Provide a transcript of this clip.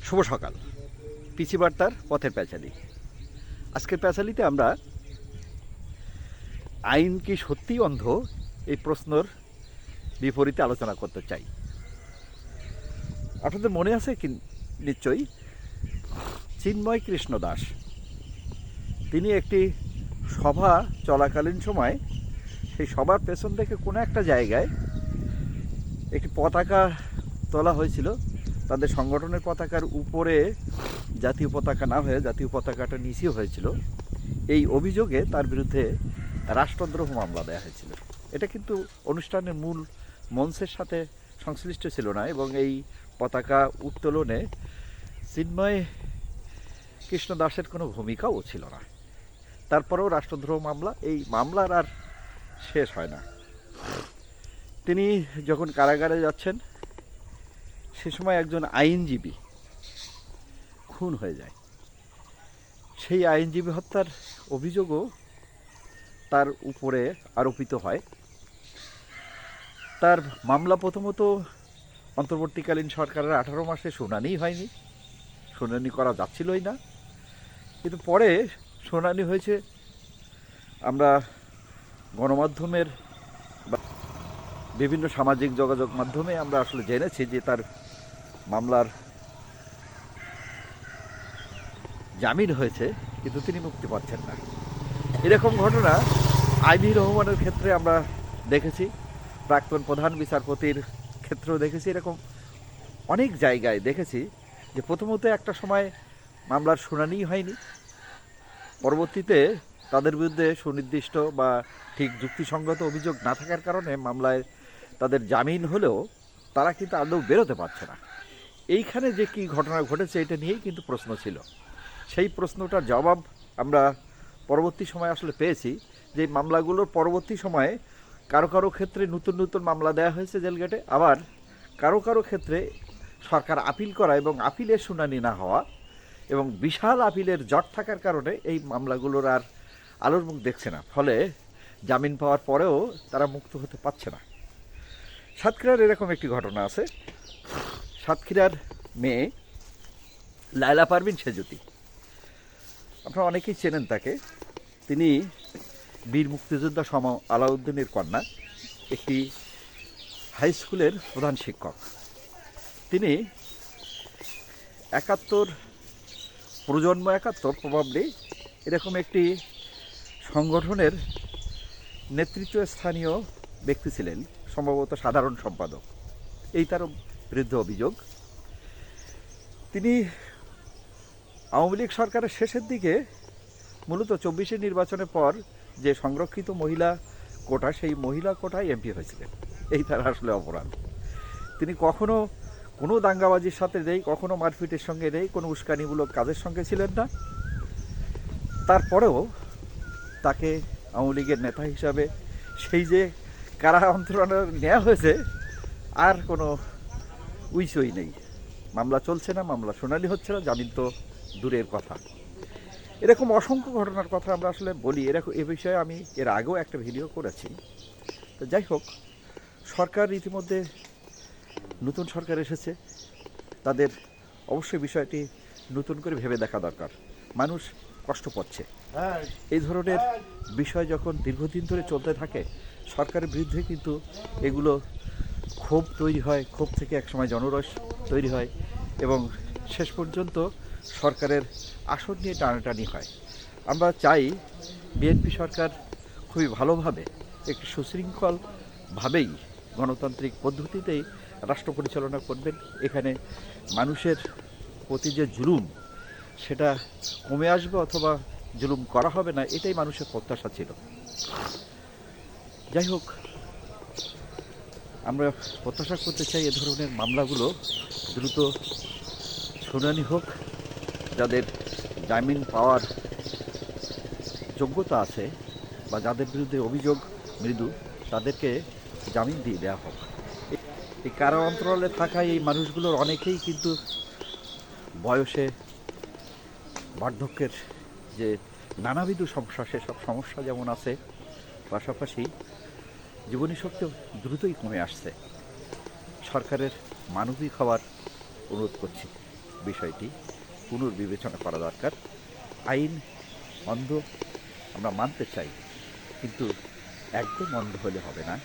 শুভ সকাল। পিসি বার্তার পথের প্যাচালি। আজকের প্যাচালিতে আমরা আইন কি সত্যিই অন্ধ এই প্রশ্নর বিপরীতে আলোচনা করতে চাই। আপনাদের মনে আছে কি নিশ্চয়ই চিন্ময় কৃষ্ণ দাস, তিনি একটি সভা চলাকালীন সময় সেই সভার পেছন থেকে কোনো একটা জায়গায় একটি পতাকা তোলা হয়েছিল। তাদের সংগঠনের পতাকার উপরে জাতীয় পতাকা না হয়ে জাতীয় পতাকাটা নিচে হয়েছিল। এই অভিযোগে তার বিরুদ্ধে রাষ্ট্রদ্রোহ মামলা দেওয়া হয়েছিল। এটা কিন্তু অনুষ্ঠানের মূল মঞ্চের সাথে সংশ্লিষ্ট ছিল না এবং এই পতাকা উত্তোলনে চিন্ময় কৃষ্ণ দাসের কোনো ভূমিকাও ছিল না। তারপরেও রাষ্ট্রদ্রোহ মামলা, এই মামলার আর শেষ হয় না। তিনি যখন কারাগারে যাচ্ছেন সে সময় একজন আইনজীবী খুন হয়ে যায়। সেই আইনজীবী হত্যার অভিযোগও তার উপরে আরোপিত হয়। তার মামলা প্রথমত অন্তর্বর্তীকালীন সরকারের 18 মাসে শুনানিই হয়নি, শুনানি করা যাচ্ছিলই না। কিন্তু পরে শুনানি হয়েছে। আমরা গণমাধ্যমের বিভিন্ন সামাজিক যোগাযোগ মাধ্যমে আমরা আসলে জেনেছি যে তার মামলার জামিন হয়েছে, কিন্তু তিনি মুক্তি পাচ্ছেন না। এরকম ঘটনা আইভি রহমানের ক্ষেত্রে আমরা দেখেছি, প্রাক্তন প্রধান বিচারপতির ক্ষেত্রেও দেখেছি। এরকম অনেক জায়গায় দেখেছি যে প্রথমত একটা সময় মামলার শুনানি হয়নি, পরবর্তীতে তাদের বিরুদ্ধে সুনির্দিষ্ট বা ঠিক যুক্তিসঙ্গত অভিযোগ না থাকার কারণে মামলায় তাদের জামিন হলেও তারা কিন্তু আদৌ বেরোতে পারছে না। এইখানে যে কী ঘটনা ঘটেছে এটা নিয়েই কিন্তু প্রশ্ন ছিল। সেই প্রশ্নটার জবাব আমরা পরবর্তী সময়ে আসলে পেয়েছি, যে মামলাগুলোর পরবর্তী সময়ে কারো কারো ক্ষেত্রে নতুন নতুন মামলা দেওয়া হয়েছে জেলগেটে, আবার কারো কারো ক্ষেত্রে সরকার আপিল করা এবং আপিলের শুনানি না হওয়া এবং বিশাল আপিলের জট থাকার কারণে এই মামলাগুলোর আর আলোর মুখ দেখছে না। ফলে জামিন পাওয়ার পরেও তারা মুক্ত হতে পারছে না। সাতক্ষীরার এরকম একটি ঘটনা আছে। সাতক্ষীরার মেয়ে লায়লা পারভিন সেজুতি, আপনারা অনেকেই চেনেন তাকে। তিনি বীর মুক্তিযোদ্ধা আলাউদ্দিনের কন্যা, একটি হাই স্কুলের প্রধান শিক্ষক। তিনি 71 প্রজন্ম 71 প্রবাবলি এরকম একটি সংগঠনের নেতৃত্ব স্থানীয় ব্যক্তি ছিলেন, সম্ভবত সাধারণ সম্পাদক। এই তার বিরুদ্ধে অভিযোগ। তিনি আওয়ামী লীগ সরকারের শেষের দিকে মূলত 24 নির্বাচনের পর যে সংরক্ষিত মহিলা কোটা, সেই মহিলা কোটায় এমপি হয়েছিলেন। এই তার আসলে অপরাধ। তিনি কখনো কোনো দাঙ্গাবাজির সাথে নেই, কখনো মারপিটের সঙ্গে নেই, কোনো উস্কানিমূলক কাজের সঙ্গে ছিলেন না। তারপরেও তাকে আওয়ামী লীগের নেতা হিসাবে সেই যে কারা অন্তরণে নেওয়া হয়েছে, আর কোনো উইচই নেই। মামলা চলছে না, মামলা শুনানি হচ্ছে না, জামিন তো দূরের কথা। এরকম অসংখ্য ঘটনার কথা আমরা আসলে বলি। এরকম এ বিষয়ে আমি এর আগেও একটা ভিডিও করেছি। তো যাই হোক, সরকার ইতিমধ্যে নতুন সরকার এসেছে, তাদের অবশ্যই বিষয়টি নতুন করে ভেবে দেখা দরকার। মানুষ কষ্ট পাচ্ছে। এই ধরনের বিষয় যখন দীর্ঘদিন ধরে চলতে থাকে, সরকারের বিরুদ্ধে কিন্তু এগুলো ক্ষোভ তৈরি হয়, ক্ষোভ থেকে একসময় জনরস তৈরি হয় এবং শেষ পর্যন্ত সরকারের আসন নিয়ে টানাটানি হয়। আমরা চাই বিএনপি সরকার খুবই ভালোভাবে, একটি সুশৃঙ্খলভাবেই গণতান্ত্রিক পদ্ধতিতেই রাষ্ট্র পরিচালনা করবেন। এখানে মানুষের প্রতি যে জুলুম, সেটা কমে আসবে অথবা জুলুম করা হবে না, এটাই মানুষের প্রত্যাশা ছিল। যাই হোক, আমরা প্রত্যাশা করতে চাই এ ধরনের মামলাগুলো দ্রুত শুনানি হোক। যাদের জামিন পাওয়ার যোগ্যতা আছে বা যাদের বিরুদ্ধে অভিযোগ মৃদু, তাদেরকে জামিন দিয়ে দেওয়া হোক। এই কারা অন্তরালে থাকা এই মানুষগুলোর অনেকেই কিন্তু বয়সে, বার্ধক্যের যে নানাবিধ সমস্যা, সেসব সমস্যা যেমন আছে, পাশাপাশি জীবনী শক্তি দ্রুতই কমে আসছে। সরকারের মানবিক হওয়ার অনুরোধ করছি। বিষয়টি পুনর্বিবেচনা করা দরকার। আইন অন্ধ আমরা মানতে চাই, কিন্তু একদম অন্ধ হলে হবে না।